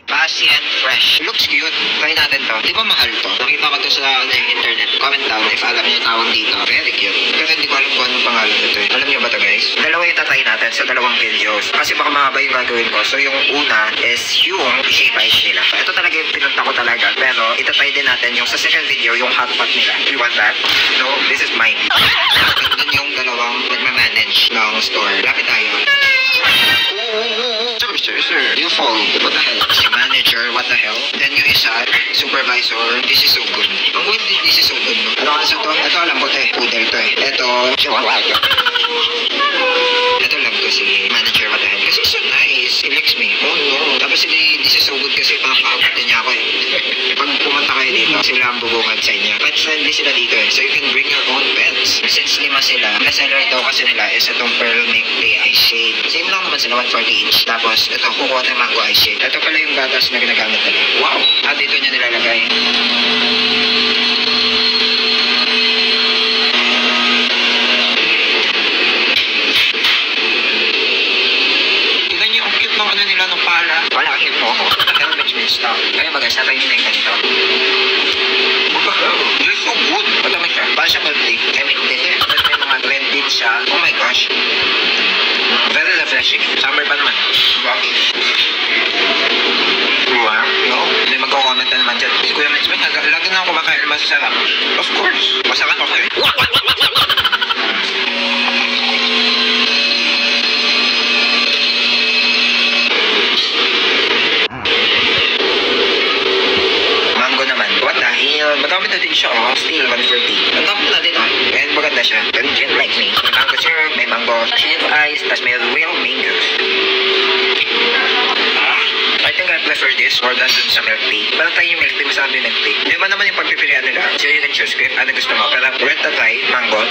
Bassy and fresh. Looks cute. Try natin to. Di ba mahal to? Nakita ko to sa internet. Comment down if alam niyo yung tawag dito. Very cute. Pero hindi ko alam kung anong pangalan nito eh. Alam niyo ba to guys? Dalawa yung tatry natin sa dalawang videos. Kasi baka mahaba yung gagawin ko. So yung una is yung shape ice nila. Ito talaga yung pinunta ko talaga. Pero itatry din natin yung sa second video, yung hot pot nila. You want that? No, this is mine. Doon yung dalawang nagmamanage ng store. Lapit tayo. Sir, you fall. What the hell? Si manager, what the hell? Then yung isa, supervisor, this is so good. Ang good, this is so good, no? Ano kasi to? Ito, alam ko to eh. Poodle to eh. Ito, alam ko si manager, what the hell? Kasi so nice. He likes me. Oh no. Tapos this is so good kasi pakakagat niya ako eh. Pag pumunta kayo dito, sila ang bubungad sa inyo. Pet friendly sila dito eh. So you can bring your own pets. Since 5 sila, bestseller ito kasi nila is itong pearl milk tea ice shade. Same lang naman sila, 140 each. Tapos ito, kukuha ng mango ice shade. Ito pala yung gatas na ginagamit nila. Wow! At dito niya nilalagay. Tignan niyo, ang cute ng ano nila, ng pala. Wala kang hip mo ako. Pero which stop. Kaya ba guys, natry nyo na yung ganito. This is so good. Matamis siya. Para siya milk tea. Kaya milk tea. Tapos may mga blended siya. Oh my gosh. Very refreshing. Summer pa naman. Wow. No? May magko-comment na naman dyan. Si Kuya Mitch, lagi na ako kumakain masasarap. Of course. Masarap ako eh. Mango naman. What the hell? Madami na din siya oh. Still 140. Ang dami na din oh. And maganda siya. Pero didn't like me. May mango syrup, may mango chip ice, tas may real mangoes. I think I prefer this more than dun sa milk tea. Parang tayo yung milk tea, masarap yung milk tea. Di ba naman yung pagpipilian nila? So you can choose if ano gusto mo. Pero worth the try, mango.